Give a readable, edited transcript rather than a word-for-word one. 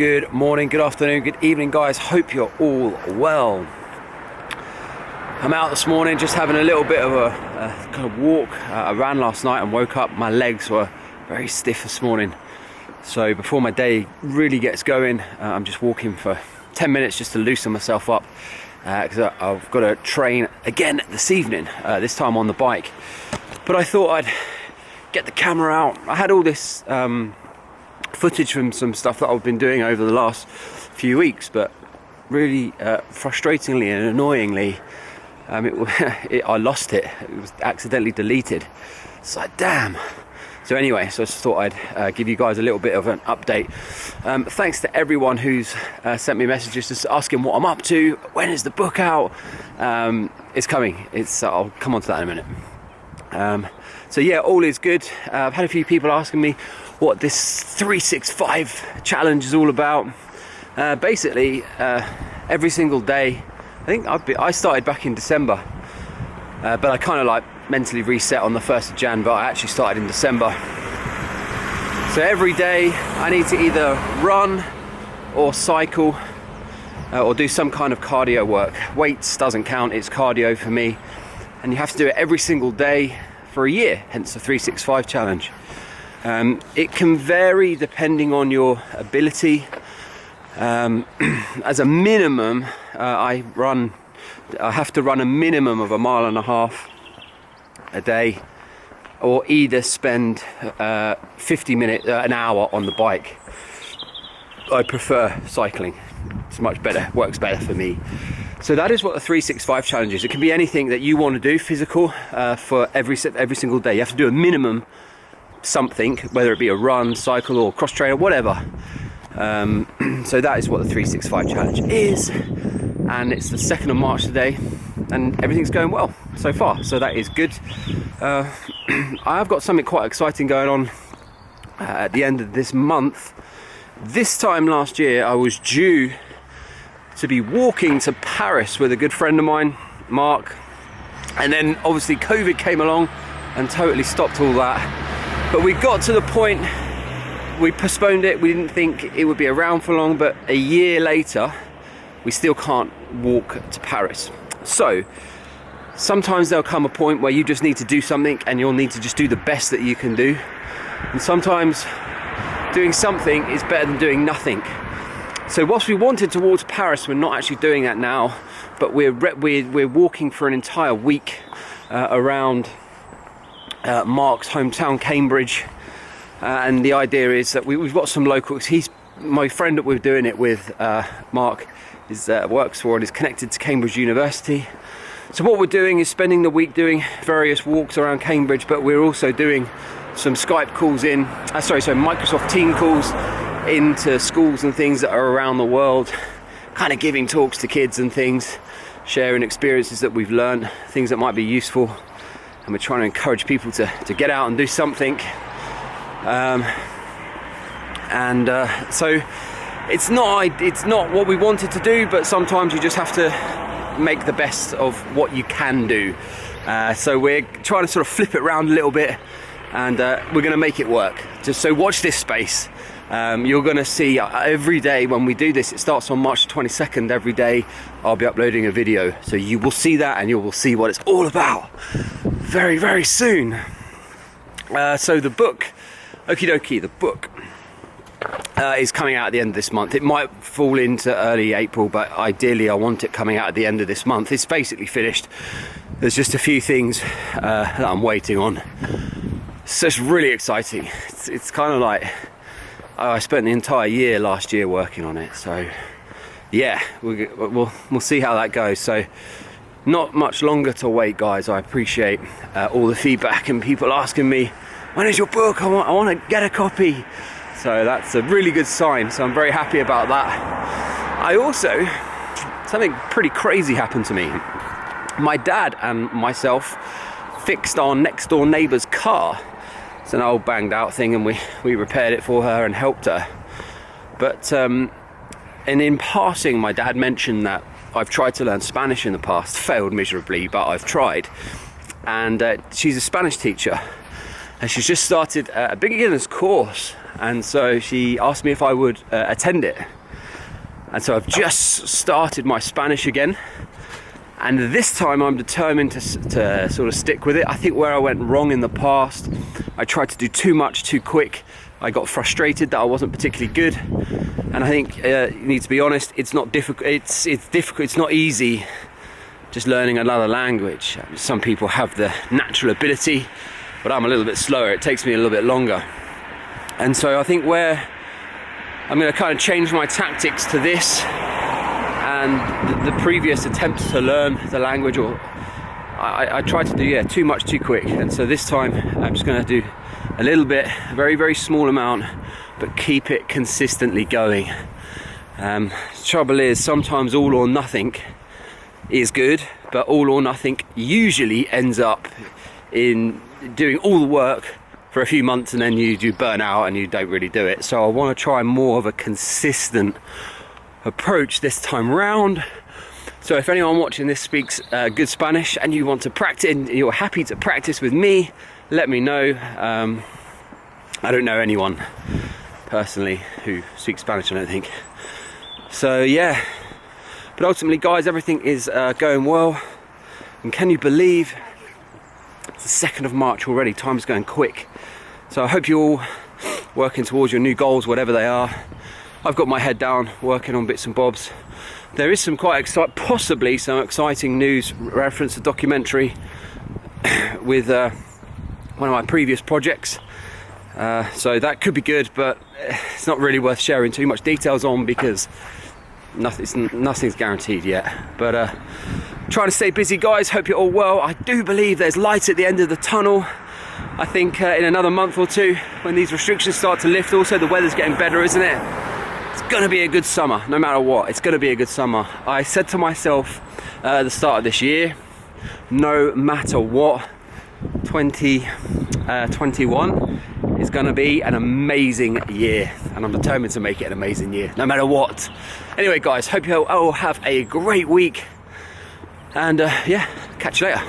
Good morning, good afternoon, good evening, guys. Hope you're all well. I'm out this morning just having a little bit of a kind of walk. I ran last night and woke up, my legs were very stiff this morning. So before my day really gets going, I'm just walking for 10 minutes just to loosen myself up because I've got to train again this evening, this time on the bike. But I thought I'd get the camera out. I had all this footage from some stuff that I've been doing over the last few weeks, but really frustratingly and annoyingly, I lost it. It was accidentally deleted. It's like, damn. So anyway, so I just thought I'd give you guys a little bit of an update. Thanks to everyone who's sent me messages just asking what I'm up to. When is the book out? It's coming. I'll come on to that in a minute. So yeah, all is good. I've had a few people asking me what this 365 challenge is all about. Basically, every single day, I think I started back in December, but I kind of like mentally reset on the 1st of Jan, but I actually started in December. So every day I need to either run or cycle or do some kind of cardio work. Weights doesn't count, it's cardio for me. And you have to do it every single day for a year, hence the 365 challenge. It can vary depending on your ability. As a minimum, I have to run a minimum of 1.5 miles a day, or either spend 50 minutes, an hour on the bike. I prefer cycling. It's much better, works better for me. So that is what the 365 challenge is. It can be anything that you want to do physical for every single day. You have to do a minimum something, whether it be a run, cycle, or cross train, or whatever. So that is what the 365 challenge is, and it's the 2nd of March today, and everything's going well so far, so that is good. I've got something quite exciting going on at the end of this month. This time last year I was due to be walking to Paris with a good friend of mine, Mark, and then obviously COVID came along and totally stopped all that. But we got to the point, we postponed it. We didn't think it would be around for long, but a year later, we still can't walk to Paris. So sometimes there'll come a point where you just need to do something and you'll need to just do the best that you can do. And sometimes doing something is better than doing nothing. So whilst we wanted to walk to Paris, we're not actually doing that now, but we're walking for an entire week around Mark's hometown, Cambridge, and the idea is that we've got some locals. He's my friend that we're doing it with. Mark works for and is connected to Cambridge University. So what we're doing is spending the week doing various walks around Cambridge, but we're also doing some Skype calls Microsoft Team calls into schools and things that are around the world, kind of giving talks to kids and things, sharing experiences that we've learned, things that might be useful. And we're trying to encourage people to get out and do something. So it's not what we wanted to do, but sometimes you just have to make the best of what you can do. So we're trying to sort of flip it around a little bit, and we're going to make it work. Just so watch this space. You're going to see every day when we do this. It starts on March 22nd. Every day I'll be uploading a video, so you will see that and you will see what it's all about very, very soon. So the book, okie dokie, the book is coming out at the end of this month. It might fall into early April, but ideally I want it coming out at the end of this month. It's basically finished. There's just a few things that I'm waiting on. So it's really exciting. It's kind of like I spent the entire year last year working on it. So yeah, we'll see how that goes. So not much longer to wait, guys. I appreciate all the feedback and people asking me, when is your book? I want to get a copy. So that's a really good sign. So I'm very happy about that. I also, something pretty crazy happened to me. My dad and myself fixed our next door neighbour's car. It's an old banged out thing, and we repaired it for her and helped her. But and in passing, my dad mentioned that I've tried to learn Spanish in the past, failed miserably, but I've tried. And she's a Spanish teacher, and she's just started a beginner's course and so she asked me if I would attend it. And so I've just started my Spanish again, and this time I'm determined to sort of stick with it. I think where I went wrong in the past, I tried to do too much too quick. I got frustrated that I wasn't particularly good, and I think you need to be honest, it's not difficult. It's difficult. It's not easy just learning another language. Some people have the natural ability, but I'm a little bit slower. It takes me a little bit longer, and so I think where I'm going to kind of change my tactics to this and the previous attempts to learn the language, or I tried to do too much too quick, and so this time I'm just going to do a little bit, a very, very small amount, but keep it consistently going. The trouble is, sometimes all or nothing is good, but all or nothing usually ends up in doing all the work for a few months, and then you burn out and you don't really do it. So I want to try more of a consistent approach this time round. So if anyone watching this speaks good Spanish and you want to practice, and you're happy to practice with me, let me know. I don't know anyone personally who speaks Spanish, I don't think. So yeah, but ultimately guys, everything is going well, and can you believe it's the 2nd of March already? Time's going quick. So I hope you're all working towards your new goals, whatever they are. I've got my head down, working on bits and bobs. There is some possibly some exciting news, reference a documentary with one of my previous projects. So that could be good, but it's not really worth sharing too much details on because nothing's guaranteed yet. But trying to stay busy, guys. Hope you're all well. I do believe there's light at the end of the tunnel. I think in another month or two, when these restrictions start to lift, also the weather's getting better, isn't it? It's going to be a good summer, no matter what. It's going to be a good summer. I said to myself at the start of this year, no matter what, 2021 is going to be an amazing year, and I'm determined to make it an amazing year, no matter what. Anyway, guys, hope you all have a great week, and yeah, catch you later.